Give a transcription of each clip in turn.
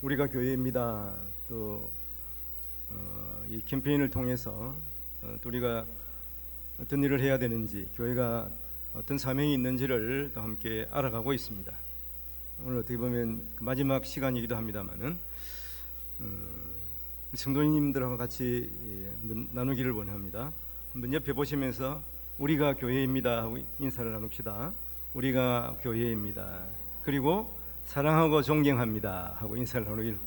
우리가 교회입니다. 또 이 캠페인을 통해서 또 우리가 어떤 일을 해야 되는지, 교회가 어떤 사명이 있는지를 또 함께 알아가고 있습니다. 오늘 어떻게 보면 마지막 시간이기도 합니다만은 성도님들하고 같이 나누기를 원합니다. 한번 옆에 보시면서 우리가 교회입니다 하고 인사를 나눕시다. 우리가 교회입니다. 그리고 사랑하고 존경합니다 하고 인사를 나누기를,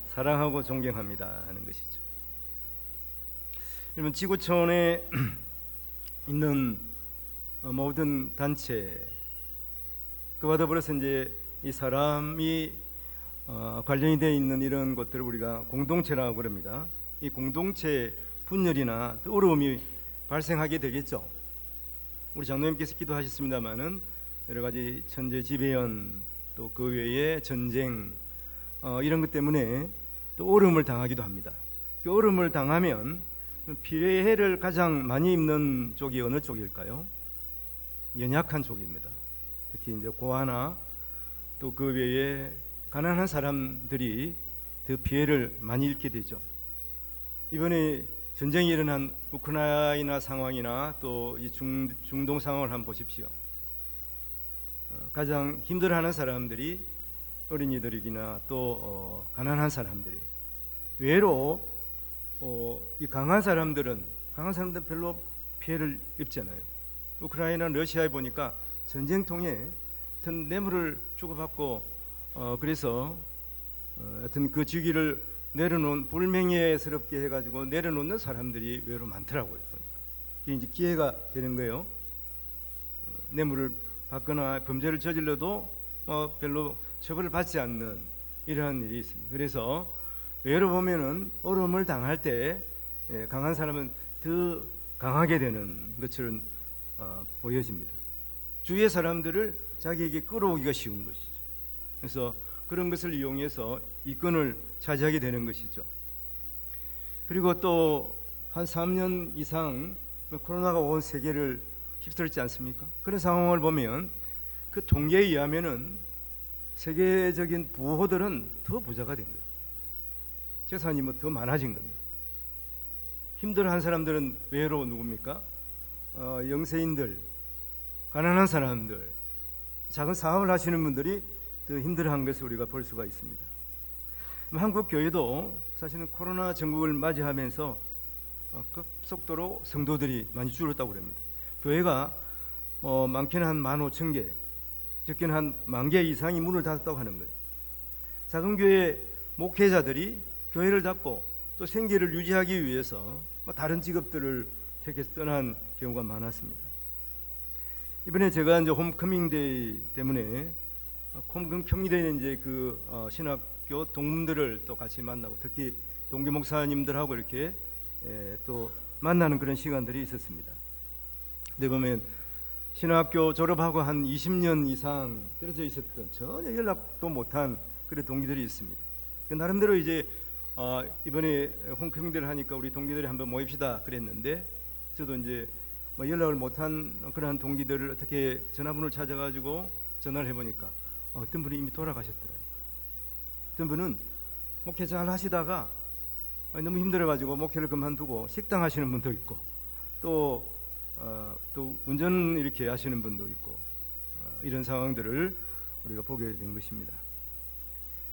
사랑하고 존경합니다 하는 것이죠. 여러분, 지구촌에 있는 모든 단체, 그와 더불어서 이제 이 사람이 관련이 되어 있는 이런 것들을 우리가 공동체라고 그럽니다. 이 공동체 분열이나 또 어려움이 발생하게 되겠죠. 우리 장로님께서 기도하셨습니다마는 여러 가지 천재지배연, 또 그 외에 전쟁, 이런 것 때문에 또 어려움을 당하기도 합니다. 그 어려움을 당하면 피해를 가장 많이 입는 쪽이 어느 쪽일까요? 연약한 쪽입니다. 특히 이제 고아나 또 그 외에 가난한 사람들이 더 피해를 많이 입게 되죠. 이번에 전쟁이 일어난 우크라이나 상황이나 또 이 중동 상황을 한번 보십시오. 가장 힘들어하는 사람들이 어린이들이나 또 가난한 사람들이, 외로 이 강한 사람들은 별로 피해를 입잖아요. 우크라이나 러시아에 보니까 전쟁통에 어떤 뇌물을 주고받고 그래서 어떤 그 주기를 내려놓은, 불명예스럽게 해가지고 내려놓는 사람들이 외로 많더라고요. 이게 이제 기회가 되는 거예요. 뇌물을 받거나 범죄를 저질러도 별로 처벌을 받지 않는 이러한 일이 있습니다. 그래서 외로 보면은 어려움을 당할 때 강한 사람은 더 강하게 되는 것처럼 보여집니다. 주위의 사람들을 자기에게 끌어오기가 쉬운 것이죠. 그래서 그런 것을 이용해서 이권을 차지하게 되는 것이죠. 그리고 또 한 3년 이상 코로나가 온 세계를 휩쓸지 않습니까? 그런 상황을 보면 그 통계에 의하면은 세계적인 부호들은 더 부자가 된 거예요. 재산이 더 많아진 겁니다. 힘들어한 사람들은 외로 누굽니까? 영세인들, 가난한 사람들, 작은 사업을 하시는 분들이 더 힘들어한 것을 우리가 볼 수가 있습니다. 한국 교회도 사실은 코로나 전국을 맞이하면서 급속도로 성도들이 많이 줄었다고 합니다. 교회가 많게는 한 15,000개, 적게는 한 10,000개 이상이 문을 닫았다고 하는 거예요. 작은 교회 목회자들이 교회를 닫고 또 생계를 유지하기 위해서 다른 직업들을 택해서 떠난 경우가 많았습니다. 이번에 제가 이제 홈커밍데이 때문에 홈커밍데이는 이제 그 신학교 동문들을 또 같이 만나고, 특히 동기 목사님들하고 이렇게 또 만나는 그런 시간들이 있었습니다. 근데 보면 신학교 졸업하고 한 20년 이상 떨어져 있었던, 전혀 연락도 못한 그런 동기들이 있습니다. 나름대로 이제 이번에 홈커밍대를 하니까 우리 동기들이 한번 모입시다 그랬는데, 저도 이제 연락을 못한 그러한 동기들을 어떻게 전화번호를 찾아가지고 전화를 해보니까 어떤 분이 이미 돌아가셨더라고요. 어떤 분은 목회 잘 하시다가 너무 힘들어가지고 목회를 그만두고 식당 하시는 분도 있고, 또 운전 이렇게 하시는 분도 있고, 이런 상황들을 우리가 보게 된 것입니다.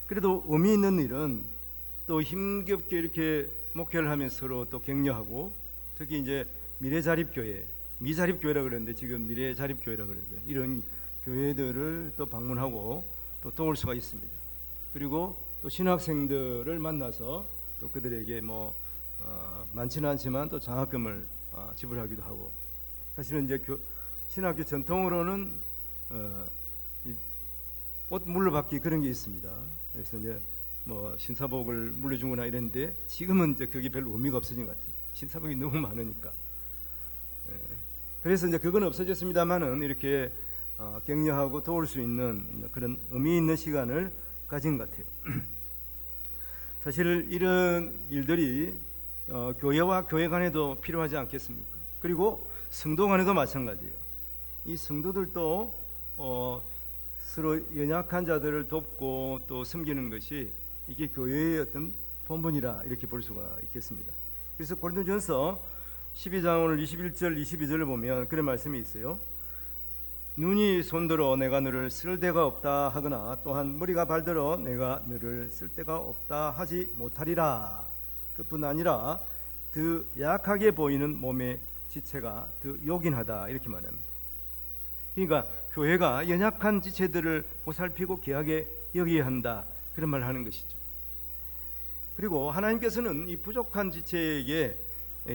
그래도 의미 있는 일은 또 힘겹게 이렇게 목회를 하면서 서로 또 격려하고, 특히 이제 미래자립교회, 미자립교회라 그러는데 지금 미래자립교회라 그러는데, 이런 교회들을 또 방문하고 또 도울 수가 있습니다. 그리고 또 신학생들을 만나서 또 그들에게 많지는 않지만 또 장학금을 지불하기도 하고, 사실은 이제 신학교 전통으로는 옷 물러받기 그런 게 있습니다. 그래서 이제 신사복을 물려주거나 이랬는데, 지금은 이제 그게 별로 의미가 없어진 것 같아요. 신사복이 너무 많으니까. 그래서 이제 그건 없어졌습니다만은 이렇게 격려하고 도울 수 있는 그런 의미 있는 시간을 가진 것 같아요. 사실 이런 일들이 교회와 교회 간에도 필요하지 않겠습니까? 그리고 성도 간에도 마찬가지예요. 이 성도들도 서로 연약한 자들을 돕고 또 섬기는 것이 이게 교회의 어떤 본분이라 이렇게 볼 수가 있겠습니다. 그래서 고린도전서 12장 오늘 21절 22절을 보면 그런 말씀이 있어요. 눈이 손들어 내가 너를 쓸 데가 없다 하거나 또한 머리가 발들어 내가 너를 쓸 데가 없다 하지 못하리라. 그뿐 아니라 더 약하게 보이는 몸의 지체가 더 요긴하다 이렇게 말합니다. 그러니까 교회가 연약한 지체들을 보살피고 귀하게 여겨야 한다 그런 말을 하는 것이죠. 그리고 하나님께서는 이 부족한 지체에게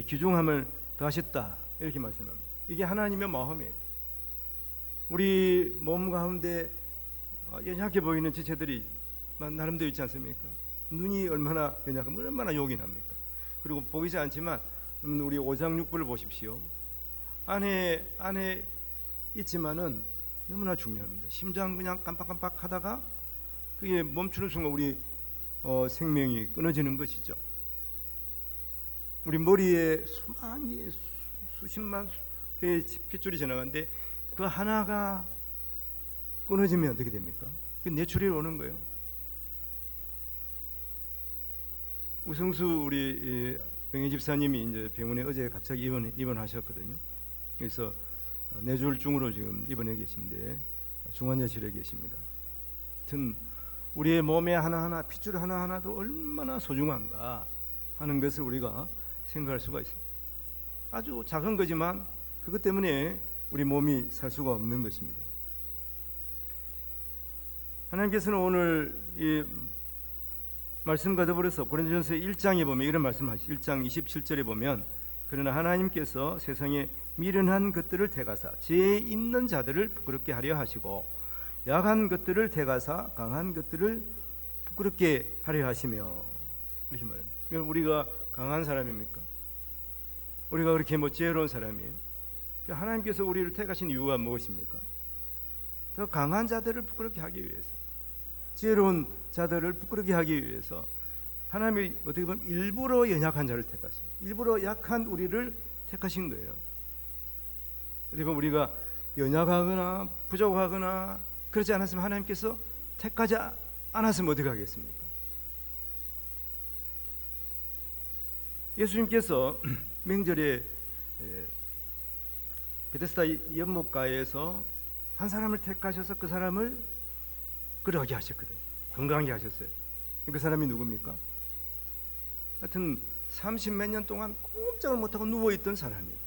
귀중함을 더하셨다 이렇게 말씀합니다. 이게 하나님의 마음이에요. 우리 몸 가운데 연약해 보이는 지체들이 나름대로 있지 않습니까? 눈이 얼마나 연약하면 얼마나 요긴합니까? 그리고 보이지 않지만 우리 오장육부를 보십시오. 안에 있지만은 너무나 중요합니다. 심장 그냥 깜빡깜빡 하다가 그게 멈추는 순간 우리 생명이 끊어지는 것이죠. 우리 머리에 수십만 개의 핏줄이 지나가는데 그 하나가 끊어지면 어떻게 됩니까? 그 뇌출혈이 오는 거예요. 우성수 우리 병희 집사님이 이제 병원에 어제 갑자기 입원하셨거든요. 그래서 뇌졸중으로 지금 입원해 계신데 중환자실에 계십니다. 하여튼 우리의 몸에 하나하나 핏줄 하나하나도 얼마나 소중한가 하는 것을 우리가 생각할 수가 있습니다. 아주 작은 거지만 그것 때문에 우리 몸이 살 수가 없는 것입니다. 하나님께서는 오늘 이 말씀과 더불어서 고린도전서 1장에 보면 이런 말씀을 하시죠. 1장 27절에 보면 그러나 하나님께서 세상에 미련한 것들을 택하사 지혜 있는 자들을 부끄럽게 하려 하시고 약한 것들을 택하사 강한 것들을 부끄럽게 하려 하시며 이렇게 말합니다. 우리가 강한 사람입니까? 우리가 그렇게 지혜로운 사람이에요? 하나님께서 우리를 택하신 이유가 무엇입니까? 더 강한 자들을 부끄럽게 하기 위해서, 지혜로운 자들을 부끄럽게 하기 위해서 하나님이 어떻게 보면 일부러 연약한 자를 택하신, 일부러 약한 우리를 택하신 거예요. 어떻게 보면 우리가 연약하거나 부족하거나 그렇지 않았으면 하나님께서 택하지 않았으면 어떻게 하겠습니까? 예수님께서 명절에 베데스다 연못가에서 한 사람을 택하셔서 그 사람을 그러게 하셨거든. 건강하게 하셨어요. 그 사람이 누굽니까? 하여튼 30몇 년 동안 꼼짝을 못하고 누워있던 사람이에요.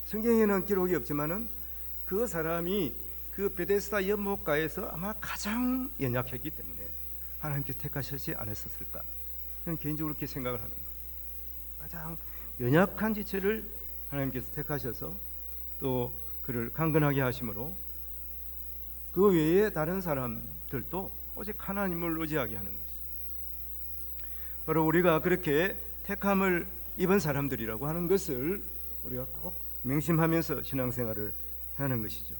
성경에는 기록이 없지만은 그 사람이 그 베데스다 연못가에서 아마 가장 연약했기 때문에 하나님께서 택하시지 않았을까? 저는 개인적으로 그렇게 생각을 하는 거예요. 가장 연약한 지체를 하나님께서 택하셔서 또 그를 강건하게 하심으로 그 외에 다른 사람들도 오직 하나님을 의지하게 하는 것이죠. 바로 우리가 그렇게 택함을 입은 사람들이라고 하는 것을 우리가 꼭 명심하면서 신앙생활을 하는 것이죠.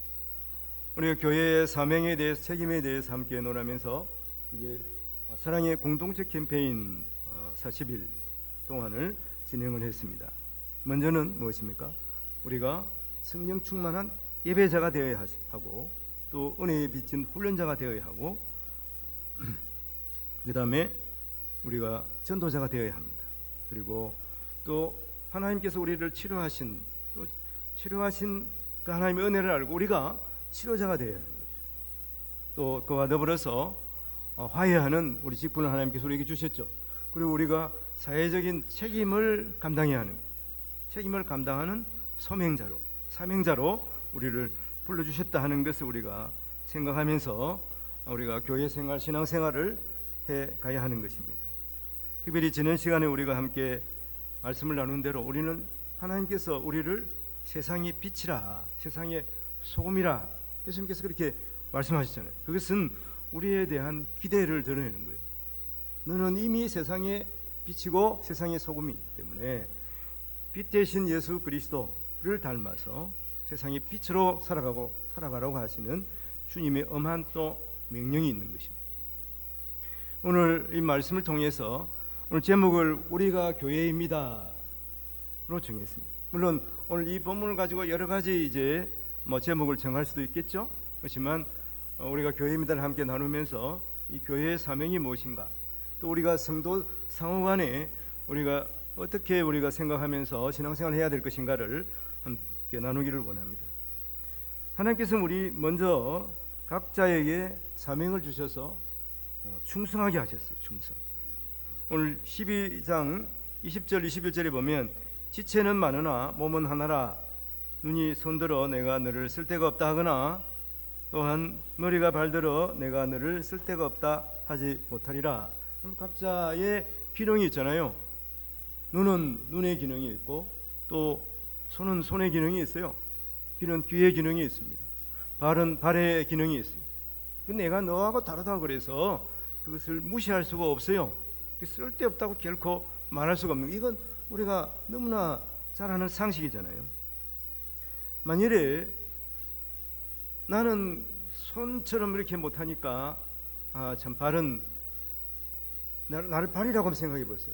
우리가 교회의 사명에 대해서, 책임에 대해서 함께 논하면서 이제 사랑의 공동체 캠페인 40일 동안을 진행을 했습니다. 먼저는 무엇입니까? 우리가 성령 충만한 예배자가 되어야 하고 또 은혜에 비친 훈련자가 되어야 하고 그 다음에 우리가 전도자가 되어야 합니다. 그리고 또 하나님께서 우리를 치료하신 그 하나님의 은혜를 알고 우리가 치료자가 되어야 하는 것이고 또 그와 더불어서 화해하는 우리 직분을 하나님께서 우리에게 주셨죠. 그리고 우리가 사회적인 책임을 감당해야 하는, 책임을 감당하는 사명자로 우리를 불러주셨다 하는 것을 우리가 생각하면서 우리가 교회 생활, 신앙 생활을 해 가야 하는 것입니다. 특별히 지난 시간에 우리가 함께 말씀을 나눈 대로 우리는 하나님께서 우리를 세상의 빛이라, 세상의 소금이라 예수님께서 그렇게 말씀하셨잖아요. 그것은 우리에 대한 기대를 드러내는 거예요. 너는 이미 세상의 빛이고 세상의 소금이기 때문에 빛 대신 예수 그리스도를 닮아서 세상의 빛으로 살아가라고 하시는 주님의 엄한 또 명령이 있는 것입니다. 오늘 이 말씀을 통해서 오늘 제목을 우리가 교회입니다로 정했습니다. 물론 오늘 이 본문을 가지고 여러 가지 이제 제목을 정할 수도 있겠죠. 그렇지만 우리가 교회입니다를 함께 나누면서 이 교회의 사명이 무엇인가, 또 우리가 성도 상호간에 우리가 어떻게 우리가 생각하면서 신앙생활을 해야 될 것인가를 함께 나누기를 원합니다. 하나님께서 우리 먼저 각자에게 사명을 주셔서 충성하게 하셨어요. 충성. 오늘 12장 20절 21절에 보면 지체는 많으나 몸은 하나라. 눈이 손들어 내가 너를 쓸 데가 없다 하거나 또한 머리가 발들어 내가 너를 쓸 데가 없다 하지 못하리라. 각자의 기능이 있잖아요. 눈은 눈의 기능이 있고 또 손은 손의 기능이 있어요. 귀는 귀의 기능이 있습니다. 발은 발의 기능이 있어요. 내가 너하고 다르다 그래서 그것을 무시할 수가 없어요. 쓸데없다고 결코 말할 수가 없는, 이건 우리가 너무나 잘 아는 상식이잖아요. 만일에 나는 손처럼 이렇게 못하니까 참 발은 나를 발이라고 한번 생각해 보세요.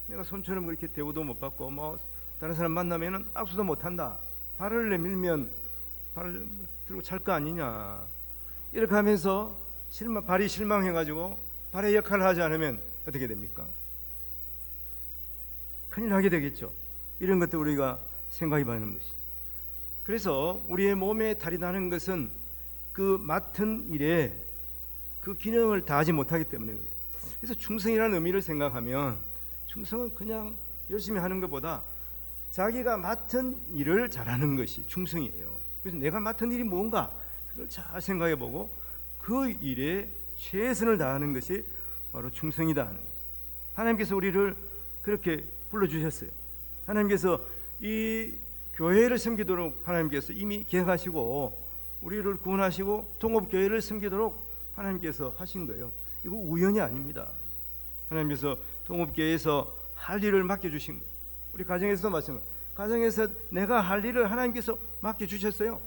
내가 손처럼 그렇게 대우도 못 받고 뭐 다른 사람 만나면은 악수도 못한다. 발을 내밀면 발을 들고 찰 거 아니냐. 이렇게 하면서 발이 실망해가지고 발의 역할을 하지 않으면 어떻게 됩니까? 큰일 나게 되겠죠. 이런 것도 우리가 생각해 봐야 하는 것이죠. 그래서 우리의 몸에 탈이 나는 것은 그 맡은 일에 그 기능을 다하지 못하기 때문에 그래요. 그래서 충성이라는 의미를 생각하면 충성은 그냥 열심히 하는 것보다 자기가 맡은 일을 잘하는 것이 충성이에요. 그래서 내가 맡은 일이 뭔가 그걸 잘 생각해 보고 그 일에 최선을 다하는 것이 바로 충성이다 하는 것이죠. 하나님께서 우리를 그렇게 불러주셨어요. 하나님께서 이 교회를 섬기도록 하나님께서 이미 계획하시고 우리를 구원하시고 통업교회를 섬기도록 하나님께서 하신 거예요. 이거 우연이 아닙니다. 하나님께서 통업교회에서 할 일을 맡겨주신 거예요. 우리 가정에서도 마찬가지예요. 가정에서 내가 할 일을 하나님께서 맡겨주셨어요.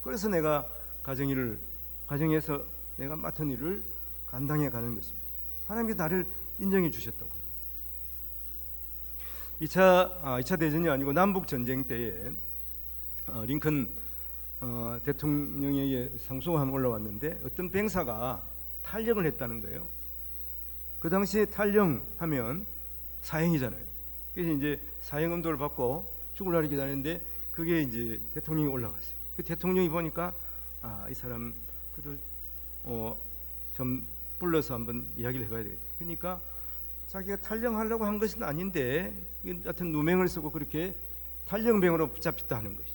그래서 내가 가정에서 내가 맡은 일을 감당해 가는 것입니다. 하나님께서 나를 인정해 주셨다고 합니다. 2차 대전이 아니고 남북전쟁 때에 링컨 대통령에게 상소가 한번 올라왔는데 어떤 병사가 탈영을 했다는 거예요. 그 당시에 탈영하면 사형이잖아요. 그래서 이제 사형 엄도를 받고 죽을 날을 기다렸는데 그게 이제 대통령이 올라갔어요. 그 대통령이 보니까 이 사람 그들 좀 불러서 한번 이야기를 해봐야 되겠다. 그러니까 자기가 탈영하려고 한 것은 아닌데 하여튼 누명을 쓰고 그렇게 탈영병으로 붙잡혔다 하는 것이.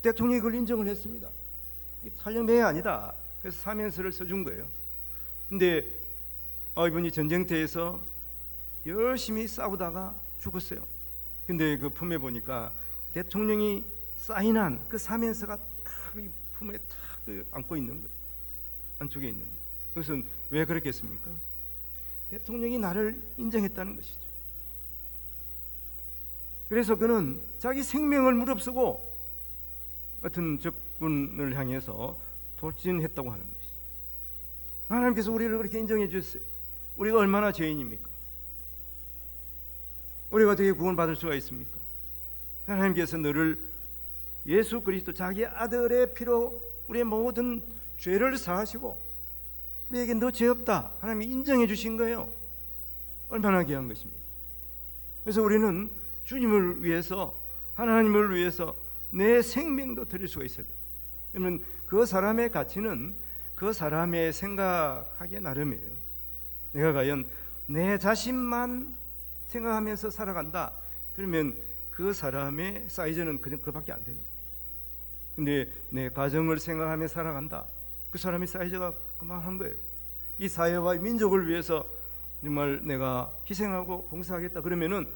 대통령이 그걸 인정을 했습니다. 이 탈영병이 아니다. 그래서 사면서를 써준 거예요. 근데 이분이 전쟁터에서 열심히 싸우다가 죽었어요. 근데 그 품에 보니까 대통령이 사인한 그 사면서가 품에 탁 안고 있는 거예요. 안쪽에 있는 거예요. 그것은 왜 그렇겠습니까? 대통령이 나를 인정했다는 것이죠. 그래서 그는 자기 생명을 무릅쓰고 같은 적군을 향해서 돌진했다고 하는 것이죠. 하나님께서 우리를 그렇게 인정해 주셨어요. 우리가 얼마나 죄인입니까? 우리가 어떻게 구원받을 수가 있습니까? 하나님께서 너를 예수 그리스도 자기 아들의 피로 우리의 모든 죄를 사하시고 우리에게 너 죄 없다 하나님이 인정해 주신 거예요. 얼마나 귀한 것입니까? 그래서 우리는 주님을 위해서 하나님을 위해서 내 생명도 드릴 수가 있어야 돼요. 그러면 그 사람의 가치는 그 사람의 생각하기에 나름이에요. 내가 과연 내 자신만 생각하면서 살아간다 그러면 그 사람의 사이즈는 그밖에 안 되는 거예요. 근데 내 가정을 생각하며 살아간다 그 사람의 사이즈가 그만한 거예요. 이 사회와 민족을 위해서 정말 내가 희생하고 봉사하겠다 그러면은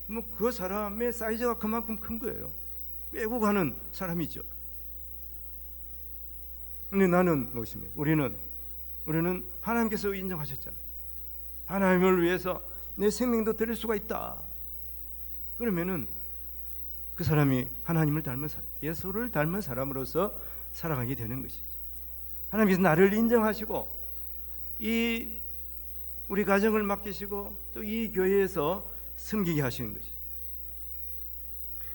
뭐 그 사람의 사이즈가 그만큼 큰 거예요. 빼고 가는 사람이죠. 근데 나는 무엇입니까? 우리는 하나님께서 인정하셨잖아요. 하나님을 위해서 내 생명도 드릴 수가 있다. 그러면은 그 사람이 하나님을 닮은 사람, 예수를 닮은 사람으로서 살아가게 되는 것이죠. 하나님께서 나를 인정하시고 이 우리 가정을 맡기시고 또 이 교회에서 섬기게 하시는 것이죠.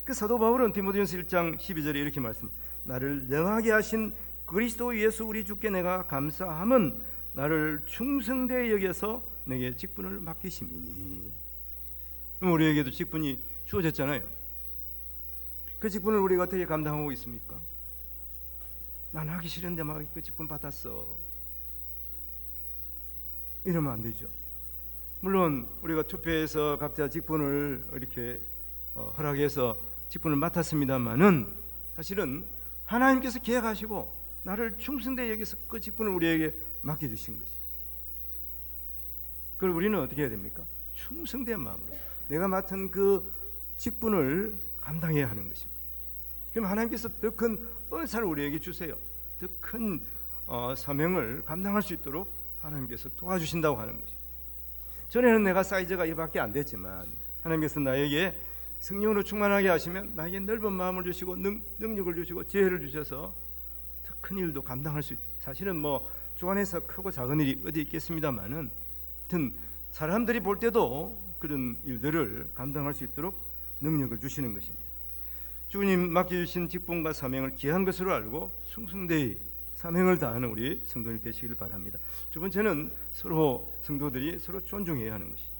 그 사도 바울은 디모데전서 1장 12절에 이렇게 말씀: 나를 영하게 하신 그리스도 예수 우리 주께 내가 감사함은 나를 충성되이 여겨서 내게 직분을 맡기심이니. 그럼 우리에게도 직분이 주어졌잖아요. 그 직분을 우리가 어떻게 감당하고 있습니까? 난 하기 싫은데 막 그 직분 받았어, 이러면 안 되죠. 물론 우리가 투표해서 각자 직분을 이렇게 허락해서 직분을 맡았습니다만은 사실은 하나님께서 계획하시고 나를 충성되이 여기서 그 직분을 우리에게 맡겨주신 것이지. 그걸 우리는 어떻게 해야 됩니까? 충성된 마음으로 내가 맡은 그 직분을 감당해야 하는 것입니다. 그럼 하나님께서 더 큰 은사를 우리에게 주세요. 더 큰 사명을 감당할 수 있도록 하나님께서 도와주신다고 하는 것이죠. 전에는 내가 사이즈가 이밖에 안 됐지만 하나님께서 나에게 성령으로 충만하게 하시면 나에게 넓은 마음을 주시고 능력을 주시고 지혜를 주셔서 더 큰 일도 감당할 수 있다. 사실은 뭐 주안에서 크고 작은 일이 어디 있겠습니다만은 하여튼 사람들이 볼 때도 그런 일들을 감당할 수 있도록 능력을 주시는 것입니다. 주님 맡겨주신 직분과 사명을 귀한 것으로 알고 충성되이 사명을 다하는 우리 성도님 되시길 바랍니다. 두 번째는 서로 성도들이 서로 존중해야 하는 것이죠.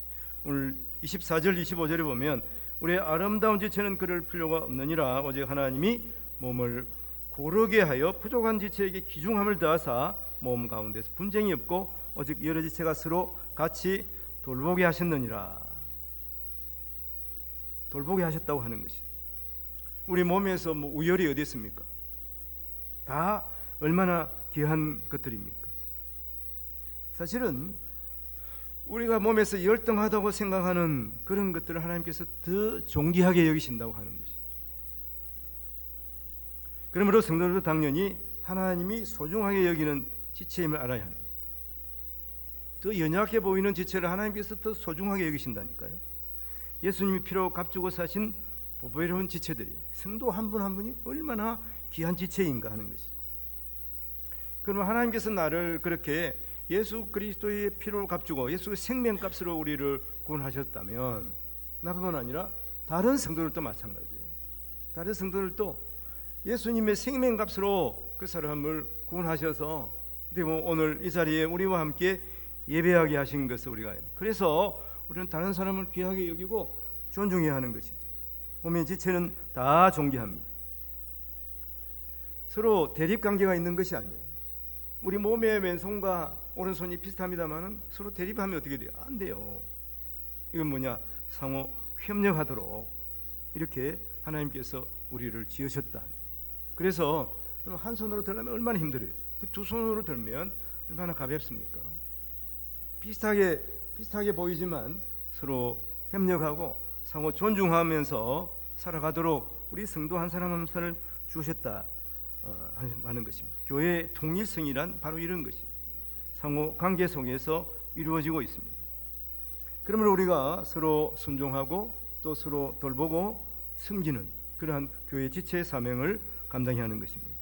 오늘 24절 25절에 보면 우리의 아름다운 지체는 그럴 필요가 없느니라 오직 하나님이 몸을 고르게 하여 부족한 지체에게 귀중함을 더하사 몸 가운데서 분쟁이 없고 오직 여러 지체가 서로 같이 돌보게 하셨느니라. 돌보게 하셨다고 하는 것이. 우리 몸에서 뭐 우열이 어디 있습니까? 다 얼마나 귀한 것들입니까? 사실은 우리가 몸에서 열등하다고 생각하는 그런 것들을 하나님께서 더 존귀하게 여기신다고 하는 것이죠. 그러므로 성도들도 당연히 하나님이 소중하게 여기는 지체임을 알아야 합니다. 더 연약해 보이는 지체를 하나님께서 더 소중하게 여기신다니까요. 예수님이 피로 값주고 사신 보배로운 지체들이, 성도 한 분 한 분이 얼마나 귀한 지체인가 하는 것이죠. 그러면 하나님께서 나를 그렇게 예수 그리스도의 피로 값주고 예수의 생명값으로 우리를 구원하셨다면 나뿐만 아니라 다른 성도들도 마찬가지예요. 다른 성도들도 예수님의 생명값으로 그 사람을 구원하셔서 오늘 이 자리에 우리와 함께 예배하게 하신 것을 우리가, 그래서 우리는 다른 사람을 귀하게 여기고 존중해야 하는 것이죠. 몸의 지체는 다 존귀합니다. 서로 대립관계가 있는 것이 아니에요. 우리 몸의 왼손과 오른손이 비슷합니다만 서로 대립하면 어떻게 돼요? 안 돼요. 이건 뭐냐? 상호 협력하도록 이렇게 하나님께서 우리를 지으셨다. 그래서 한 손으로 들면 얼마나 힘들어요. 그 두 손으로 들면 얼마나 가볍습니까? 비슷하게 보이지만 서로 협력하고 상호 존중하면서 살아가도록 우리 성도 한 사람 한 사람을 주셨다 하는 것입니다. 교회의 통일성이란 바로 이런 것이 상호 관계 속에서 이루어지고 있습니다. 그러므로 우리가 서로 순종하고 또 서로 돌보고 섬기는 그러한 교회 지체의 사명을 감당해야 하는 것입니다.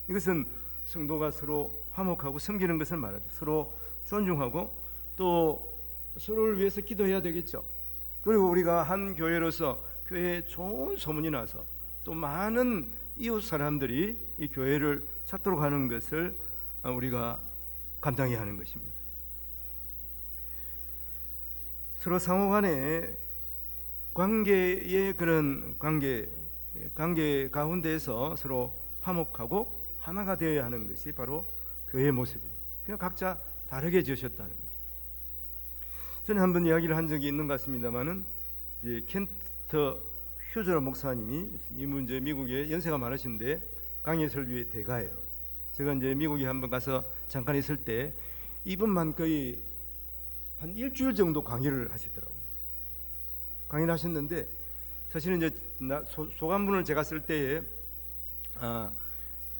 이것은 성도가 서로 화목하고 섬기는 것을 말하죠. 서로 존중하고 또 서로를 위해서 기도해야 되겠죠. 그리고 우리가 한 교회로서 교회에 좋은 소문이 나서 또 많은 이웃 사람들이 이 교회를 찾도록 하는 것을 우리가 감당해야 하는 것입니다. 서로 상호간의 관계의 그런 관계 가운데에서 서로 화목하고 하나가 되어야 하는 것이 바로 교회의 모습이에요. 그냥 각자 다르게 지으셨다는 거죠. 저는 한번 이야기를 한 적이 있는 것 같습니다만은 이제 켄트 휴저러 목사님이 이분 이제 미국에 연세가 많으신데 강의 설교의 대가예요. 제가 이제 미국에 한번 가서 잠깐 있을 때 이분만 거의 한 일주일 정도 강의를 하시더라고요. 강의를 하셨는데 사실은 이제 소감문을 제가 쓸 때에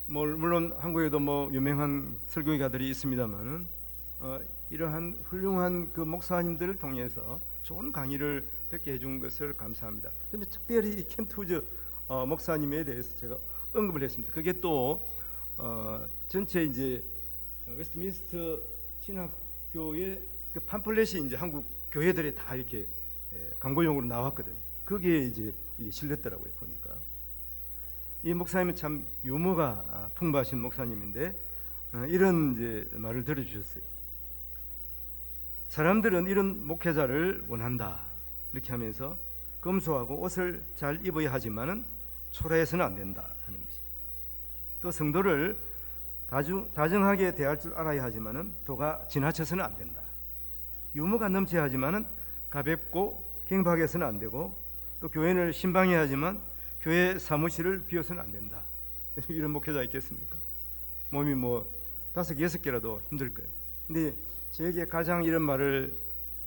물론 한국에도 뭐 유명한 설교가들이 있습니다만은 이러한 훌륭한 그 목사님들을 통해서 좋은 강의를 듣게 해준 것을 감사합니다. 그런데 특별히 이 켄트 후저 목사님에 대해서 제가 언급을 했습니다. 그게 또 전체 이제 웨스트민스터 신학교의 그 팜플렛이 이제 한국 교회들에 다 이렇게 광고용으로 나왔거든요. 거기에 이제 실렸더라고요. 보니까 이 목사님은 참 유머가 풍부하신 목사님인데 이런 이제 말을 들어주셨어요. 사람들은 이런 목회자를 원한다. 이렇게 하면서 검소하고 옷을 잘 입어야 하지만은 초라해서는 안 된다 하는 것이. 또 성도를 다정하게 대할 줄 알아야 하지만은 도가 지나쳐서는 안 된다. 유머가 넘쳐야 하지만은 가볍고 경박해서는 안 되고, 또 교회를 신방해야 하지만 교회 사무실을 비워서는 안 된다. 이런 목회자 있겠습니까? 몸이 뭐 5개 6개라도 힘들 거예요. 근데 저에게 가장 이런 말을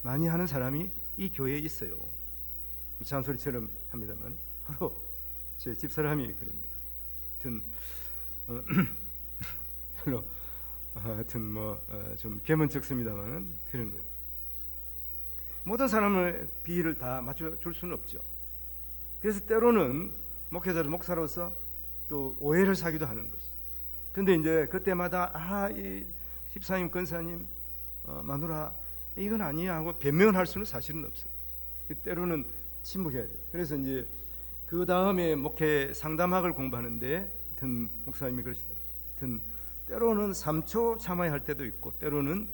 많이 하는 사람이 이 교회에 있어요. 잔소리처럼 합니다만 바로 제 집사람이 그럽니다. 하여튼 별로 하여튼 좀 개문적습니다만 그런 거예요. 모든 사람을 비위를 다 맞춰줄 수는 없죠. 그래서 때로는 목사로서 또 오해를 사기도 하는 것이. 근데 이제 그때마다 이 집사님, 권사님, 마누라 이건 아니야 하고 변명을 할 수는 사실은 없어요. 때로는 침묵해야 돼요. 그래서 이제 그 다음에 목회 상담학을 공부하는데 든 목사님이 그러시더라고요. 때로는 3초 참아야 할 때도 있고, 때로는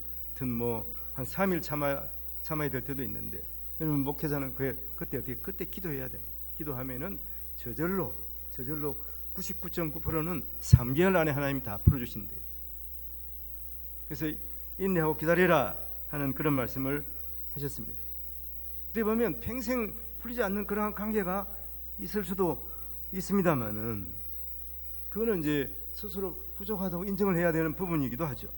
한 3일 참아야 될 때도 있는데, 여러분 목회자는 그때 기도해야 돼요. 기도하면은 저절로 99.9%는 3개월 안에 하나님이 다 풀어주신대요. 그래서 인내하고 기다리라 하는 그런 말씀을 하셨습니다. 그때 보면 평생 풀리지 않는 그러한 관계가 있을 수도 있습니다만은 그거는 이제 스스로 부족하다고 인정을 해야 되는 부분이기도 하죠.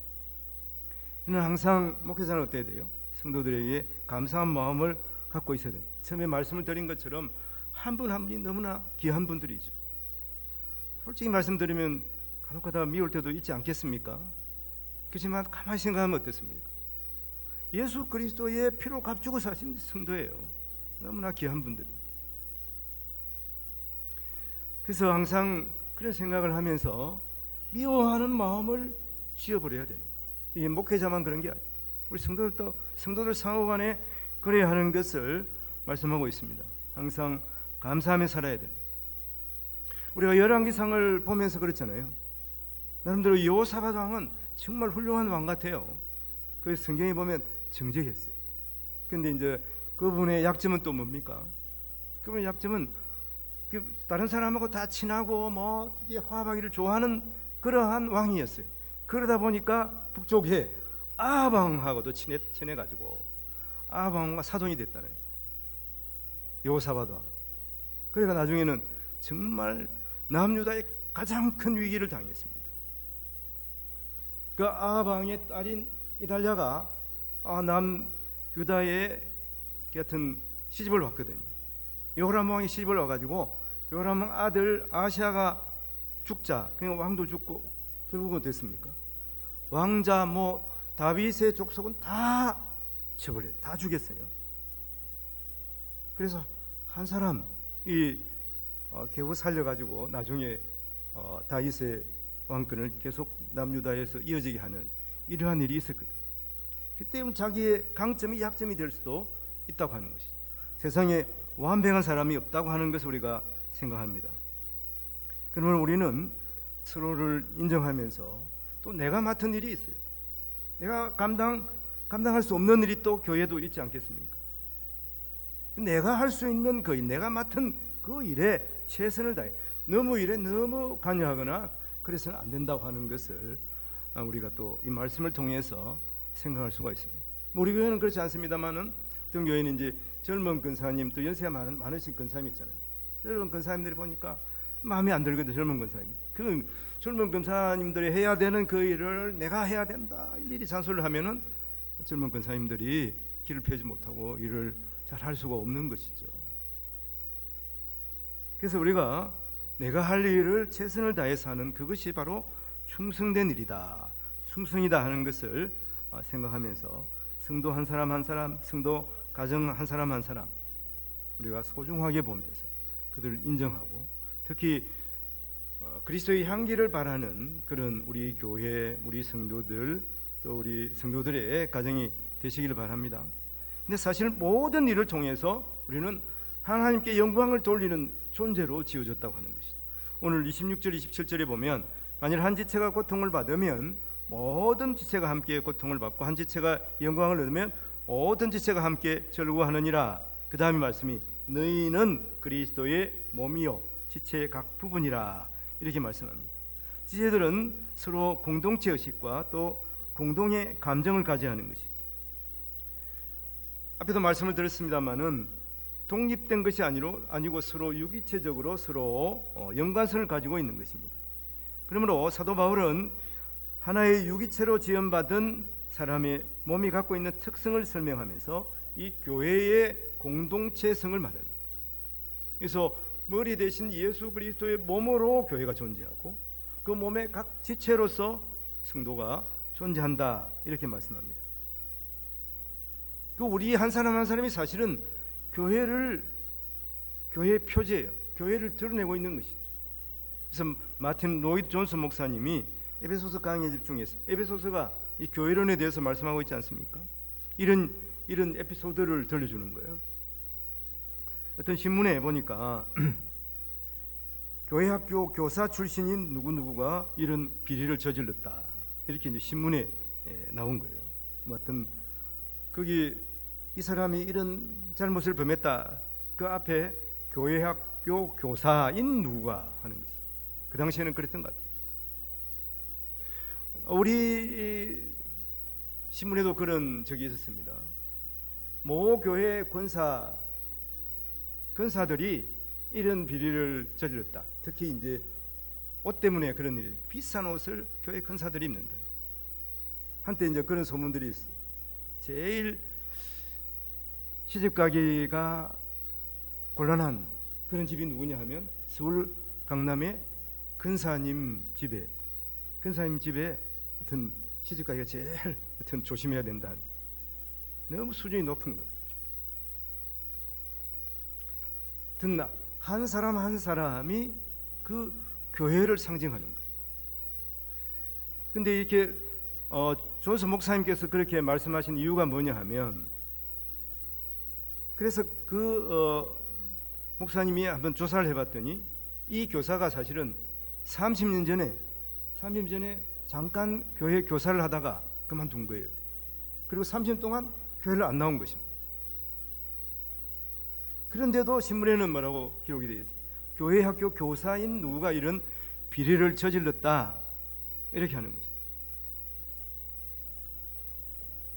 저는 항상 목회자는 어때야 돼요? 성도들에게 감사한 마음을 갖고 있어야 돼요. 처음에 말씀을 드린 것처럼 한 분 한 분이 너무나 귀한 분들이죠. 솔직히 말씀드리면 간혹가다 미울 때도 있지 않겠습니까? 그렇지만 가만히 생각하면 어떻습니까? 예수 그리스도의 피로 값주고 사신 성도예요. 너무나 귀한 분들이. 그래서 항상 그런 생각을 하면서 미워하는 마음을 지어버려야 되는 거예요. 이게 목회자만 그런 게 아니에요. 우리 성도들 상호간에 그래야 하는 것을 말씀하고 있습니다. 항상 감사하며 살아야 돼요. 우리가 열왕기상을 보면서 그렇잖아요. 나름대로 여호사밧 왕은 정말 훌륭한 왕 같아요. 그래서 성경에 보면 정직했어요. 근데 이제 그분의 약점은 또 뭡니까? 그분의 약점은 다른 사람하고 다 친하고 이게 화합하기를 좋아하는 그러한 왕이었어요. 그러다 보니까 북쪽에 아합 왕하고도 친해가지고 아합 왕과 사돈이 됐다는 여호사밧 왕. 그러니까 나중에는 정말 남유다의 가장 큰 위기를 당했습니다. 그 아합 왕의 딸인 이달랴가 남유다의 같은 시집을 왔거든요. 요람 왕이 시집을 와가지고 요람 왕 아들 아시아가 죽자, 그냥 왕도 죽고 결국은 됐습니까? 왕자 다윗의 족속은 다 쳐버려요. 다 죽였어요. 그래서 한 사람이 겨우 살려가지고 나중에 다윗의 왕권을 계속 남유다에서 이어지게 하는 이러한 일이 있었거든. 그때 자기의 강점이 약점이 될 수도 있다고 하는 것이죠. 세상에 완벽한 사람이 없다고 하는 것을 우리가 생각합니다. 그러면 우리는 서로를 인정하면서 또 내가 맡은 일이 있어요. 내가 감당할 수 없는 일이 또 교회도 있지 않겠습니까? 내가 할 수 있는 그 일, 내가 맡은 그 일에 최선을 다해 너무 일에 너무 관여하거나 그래서는 안 된다고 하는 것을 우리가 또 이 말씀을 통해서 생각할 수가 있습니다. 우리 교회는 그렇지 않습니다만은 어떤 교회는 이제 젊은 권사님 또 연세가 많으신 권사님 있잖아요. 젊은 권사님들이 보니까 마음에 안 들거든요. 젊은 권사님. 그 젊은 권사님들이 해야 되는 그 일을 내가 해야 된다 일일이 잔소리를 하면은 젊은 권사님들이 길을 펴지 못하고 일을 잘 할 수가 없는 것이죠. 그래서 우리가 내가 할 일을 최선을 다해서 하는 그것이 바로 충성된 일이다, 충성이다 하는 것을 생각하면서 성도 한 사람 한 사람, 성도 가정 한 사람 한 사람 우리가 소중하게 보면서 그들을 인정하고 특히 그리스도의 향기를 바라는 그런 우리 교회, 우리 성도들 또 우리 성도들의 가정이 되시기를 바랍니다. 근데 사실 모든 일을 통해서 우리는 하나님께 영광을 돌리는 존재로 지어졌다고 하는 것이죠. 오늘 26절 27절에 보면 만일 한 지체가 고통을 받으면 모든 지체가 함께 고통을 받고 한 지체가 영광을 얻으면 모든 지체가 함께 절구하느니라. 그 다음에 말씀이 너희는 그리스도의 몸이요 지체의 각 부분이라 이렇게 말씀합니다. 지체들은 서로 공동체 의식과 또 공동의 감정을 가져야 하는 것이죠. 앞에도 말씀을 드렸습니다마는 독립된 것이 아니고 서로 유기체적으로 서로 연관성을 가지고 있는 것입니다. 그러므로 사도 바울은 하나의 유기체로 지원받은 사람의 몸이 갖고 있는 특성을 설명하면서 이 교회의 공동체성을 말하는 거예요. 그래서 머리 대신 예수 그리스도의 몸으로 교회가 존재하고 그 몸의 각 지체로서 성도가 존재한다 이렇게 말씀합니다. 그 우리 한 사람 한 사람이 사실은 교회의 표제예요. 교회를 드러내고 있는 것이죠. 그래서 마틴 로이드 존슨 목사님이 에베소서 강의 집중해서 에베소서가 이 교회론에 대해서 말씀하고 있지 않습니까? 이런 에피소드를 들려주는 거예요. 어떤 신문에 보니까 교회 학교 교사 출신인 누구누구가 이런 비리를 저질렀다 이렇게 이제 신문에 나온 거예요. 어떤 거기 이 사람이 이런 잘못을 범했다. 그 앞에 교회 학교 교사인 누가 하는 것이. 그 당시에는 그랬던 것 같아요. 우리 신문에도 그런 적이 있었습니다. 모 교회 권사들이 이런 비리를 저질렀다. 특히 이제 옷 때문에 그런 일, 비싼 옷을 교회 권사들이 입는다. 한때 이제 그런 소문들이 있어요. 제일 시집가기가 곤란한 그런 집이 누구냐 하면 서울 강남의 근사님 집에 하여튼 시집가기가 제일 하여튼 조심해야 된다. 너무 수준이 높은 것. 듣나 한 사람 한 사람이 그 교회를 상징하는 거예요. 근데 이렇게 존슨 목사님께서 그렇게 말씀하신 이유가 뭐냐 하면, 그래서 목사님이 한번 조사를 해봤더니 이 교사가 사실은 30년 전에 잠깐 교회 교사를 하다가 그만둔 거예요. 그리고 30년 동안 교회를 안 나온 것입니다. 그런데도 신문에는 뭐라고 기록이 되어 있어요? 교회 학교 교사인 누구가 이런 비리를 저질렀다 이렇게 하는 것이죠.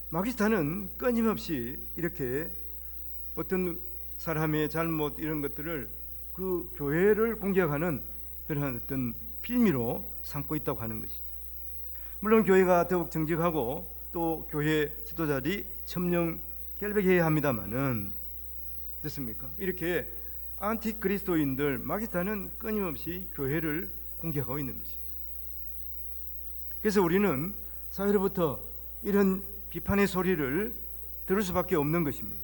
마귀스탄은 끊임없이 이렇게 어떤 사람의 잘못 이런 것들을 그 교회를 공격하는 그러한 어떤 필미로 삼고 있다고 하는 것이죠. 물론 교회가 더욱 정직하고 또 교회 지도자들이 첨령 결백해야 합니다만은 됐습니까? 이렇게 안티 그리스도인들 마귀스탄은 끊임없이 교회를 공격하고 있는 것이죠. 그래서 우리는 사회로부터 이런 비판의 소리를 들을 수밖에 없는 것입니다.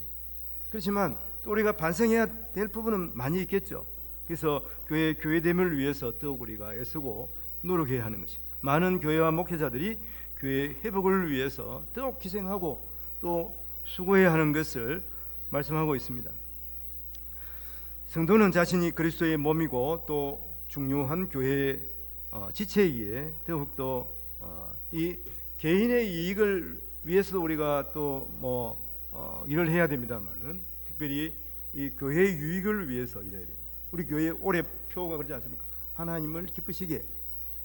그렇지만 또 우리가 반성해야 될 부분은 많이 있겠죠. 그래서 교회됨을 위해서 더욱 우리가 애쓰고 노력해야 하는 것입니다. 많은 교회와 목회자들이 교회 회복을 위해서 더욱 희생하고 또 수고해야 하는 것을 말씀하고 있습니다. 성도는 자신이 그리스도의 몸이고 또 중요한 교회의 지체이기에 더욱더 이 개인의 이익을 위해서도 우리가 또 일을 해야 됩니다만은 특별히 이 교회의 유익을 위해서 일해야 돼요. 우리 교회의 올해 표가 그러지 않습니까? 하나님을 기쁘시게,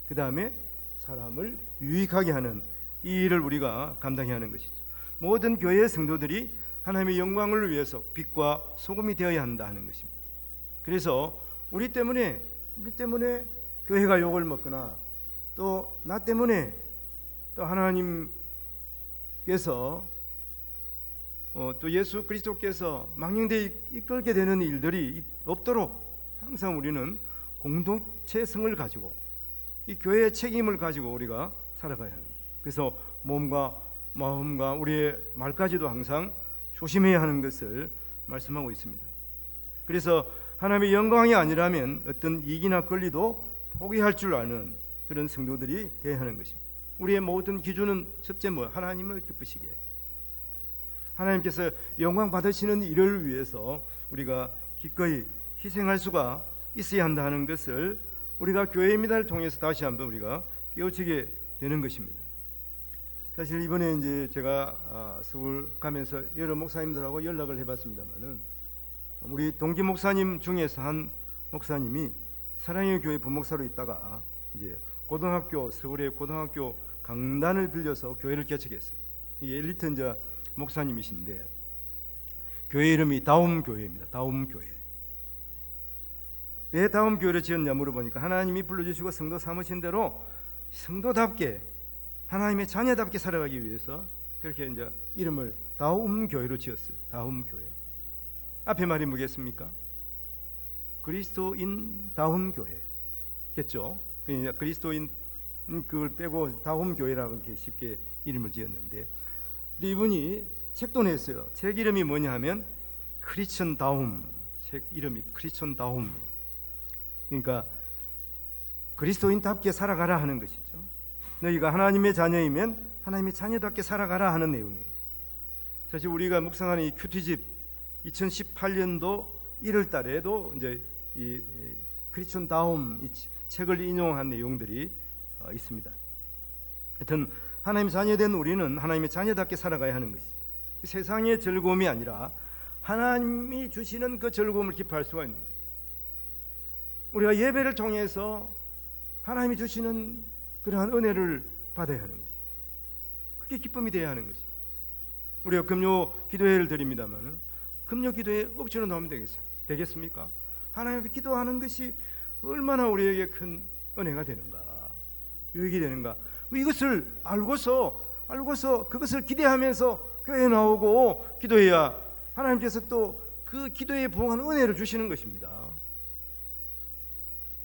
그 다음에 사람을 유익하게 하는 이 일을 우리가 감당해야 하는 것이죠. 모든 교회의 성도들이 하나님의 영광을 위해서 빛과 소금이 되어야 한다 하는 것입니다. 그래서 우리 때문에 교회가 욕을 먹거나 또 나 때문에 또 하나님께서 또 예수 그리스도께서 망령되이 이끌게 되는 일들이 없도록 항상 우리는 공동체성을 가지고 이 교회의 책임을 가지고 우리가 살아가야 합니다. 그래서 몸과 마음과 우리의 말까지도 항상 조심해야 하는 것을 말씀하고 있습니다. 그래서 하나님의 영광이 아니라면 어떤 이익이나 권리도 포기할 줄 아는 그런 성도들이 되어야 하는 것입니다. 우리의 모든 기준은 첫째 하나님을 기쁘시게, 하나님께서 영광 받으시는 일을 위해서 우리가 기꺼이 희생할 수가 있어야 한다 하는 것을 우리가 교회 미달을 통해서 다시 한번 우리가 깨우치게 되는 것입니다. 사실 이번에 이제 제가 서울 가면서 여러 목사님들하고 연락을 해봤습니다만은 우리 동기 목사님 중에서 한 목사님이 사랑의 교회 부목사로 있다가 이제 고등학교, 서울의 고등학교 강단을 빌려서 교회를 개척했어요. 이게 엘리트 목사님이신데 교회 이름이 다움 교회입니다. 다움 교회. 왜 다움 교회를 지었냐 물어보니까 하나님이 불러주시고 성도 삼으신 대로 성도답게 하나님의 자녀답게 살아가기 위해서 그렇게 이제 이름을 다움 교회로 지었어요. 다움 교회. 앞에 말이 뭐겠습니까? 그리스도인 다움 교회겠죠. 그러니까 그리스도인 그걸 빼고 다움 교회라고 이렇게 쉽게 이름을 지었는데, 근데 이분이 책도 냈어요. 책 이름이 뭐냐 하면 크리스천 다움. 책 이름이 크리스천 다움. 그러니까 그리스도인답게 살아가라 하는 것이죠. 너희가 하나님의 자녀이면 하나님의 자녀답게 살아가라 하는 내용이에요. 사실 우리가 묵상하는 이 큐티집 2018년도 1월 달에도 이제 이 크리스천 다움 이 책을 인용한 내용들이 있습니다. 하여튼 하나님의 자녀된 우리는 하나님의 자녀답게 살아가야 하는 것이 세상의 즐거움이 아니라 하나님이 주시는 그 즐거움을 기뻐할 수가 있는 거예요. 우리가 예배를 통해서 하나님이 주시는 그러한 은혜를 받아야 하는 것이, 그게 기쁨이 되어야 하는 것이. 우리가 금요 기도회를 드립니다만 금요 기도회 억지로 나오면 되겠습니까? 하나님 앞에 기도하는 것이 얼마나 우리에게 큰 은혜가 되는가, 유익이 되는가. 이것을 알고서 그것을 기대하면서 교회에 나오고 기도해야 하나님께서 또 그 기도에 부응하는 은혜를 주시는 것입니다.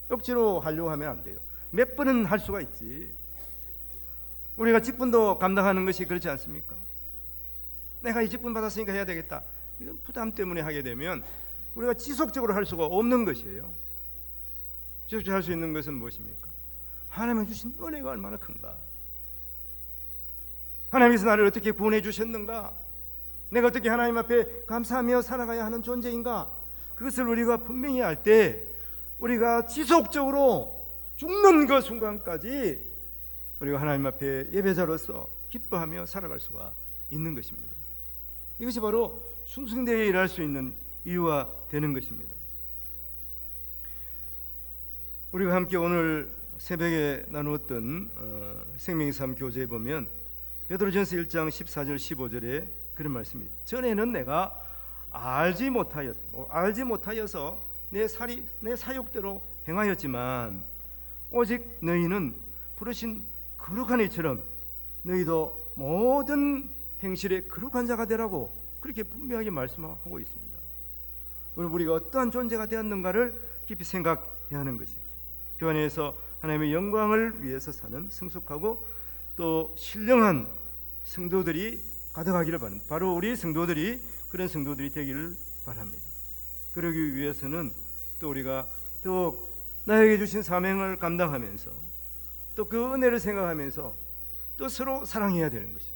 억지로 하려고 하면 안 돼요. 몇 번은 할 수가 있지. 우리가 직분도 감당하는 것이 그렇지 않습니까? 내가 이 직분 받았으니까 해야 되겠다, 이건 부담 때문에 하게 되면 우리가 지속적으로 할 수가 없는 것이에요. 지속적으로 할 수 있는 것은 무엇입니까? 하나님이 주신 은혜가 얼마나 큰가, 하나님께서 나를 어떻게 구원해 주셨는가, 내가 어떻게 하나님 앞에 감사하며 살아가야 하는 존재인가, 그것을 우리가 분명히 알 때 우리가 지속적으로 죽는 그 순간까지 우리가 하나님 앞에 예배자로서 기뻐하며 살아갈 수가 있는 것입니다. 이것이 바로 충성되게 일할 수 있는 이유가 되는 것입니다. 우리가 함께 오늘 새벽에 나누었던 생명의 삶 교재에 보면 베드로전서 1장 14절 15절에 그런 말씀이, 전에는 내가 알지 못하여서 내 사욕대로 행하였지만 오직 너희는 부르신 거룩한 이처럼 너희도 모든 행실에 거룩한 자가 되라고 그렇게 분명하게 말씀하고 있습니다. 우리가 어떠한 존재가 되었는가를 깊이 생각해야 하는 것이죠. 그 안에서 하나님의 영광을 위해서 사는 성숙하고 또 신령한 성도들이 가득하기를 바랍니다. 바로 우리 성도들이 그런 성도들이 되기를 바랍니다. 그러기 위해서는 또 우리가 또 나에게 주신 사명을 감당하면서 또 그 은혜를 생각하면서 또 서로 사랑해야 되는 것이죠.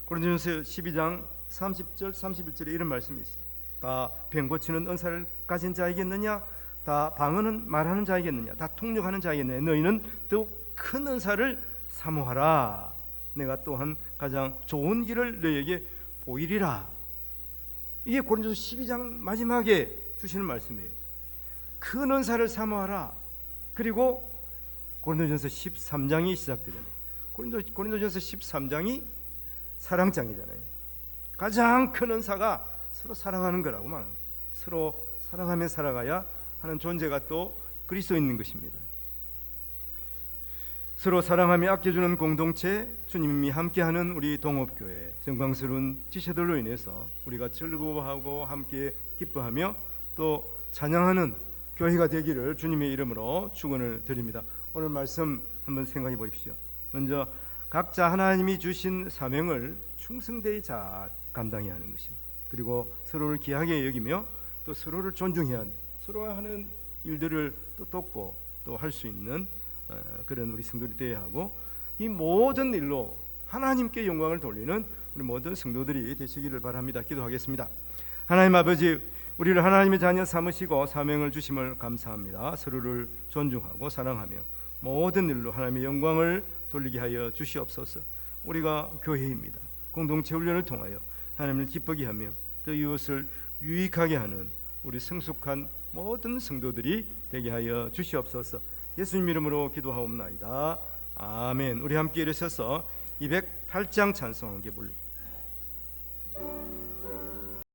고린도전서 12장 30절 31절에 이런 말씀이 있어요. 다 병 고치는 은사를 가진 자이겠느냐, 다 방언은 말하는 자이겠느냐, 다 통역하는 자이겠느냐, 너희는 더욱 큰 은사를 사모하라. 내가 또한 가장 좋은 길을 너희에게 보이리라. 이게 고린도서 12장 마지막에 주시는 말씀이에요. 큰 은사를 사모하라. 그리고 고린도전서 13장이 시작되잖아요. 고린도전서 13장이 사랑장이잖아요. 가장 큰 은사가 서로 사랑하는 거라고 말합니다. 서로 사랑하며 살아가야 하는 존재가 또 그리스도 있는 것입니다. 서로 사랑하며 아껴주는 공동체, 주님이 함께하는 우리 동업교회, 영광스러운 지체들로 인해서 우리가 즐거워하고 함께 기뻐하며 또 찬양하는 교회가 되기를 주님의 이름으로 축원을 드립니다. 오늘 말씀 한번 생각해 보십시오. 먼저 각자 하나님이 주신 사명을 충성되이 잘 감당해야 하는 것입니다. 그리고 서로를 귀하게 여기며 또 서로를 존중해야 하는, 서로가 하는 일들을 또 돕고 또 할 수 있는 그런 우리 성도들이 되어야 하고, 이 모든 일로 하나님께 영광을 돌리는 우리 모든 성도들이 되시기를 바랍니다. 기도하겠습니다. 하나님 아버지, 우리를 하나님의 자녀 삼으시고 사명을 주심을 감사합니다. 서로를 존중하고 사랑하며 모든 일로 하나님의 영광을 돌리게 하여 주시옵소서. 우리가 교회입니다. 공동체 훈련을 통하여 하나님을 기쁘게 하며 또 이웃을 유익하게 하는 우리 성숙한 모든 성도들이 되게 하여 주시옵소서. 예수님 이름으로 기도하옵나이다. 아멘. 우리 함께 일어서서 208장 찬송 함께 불러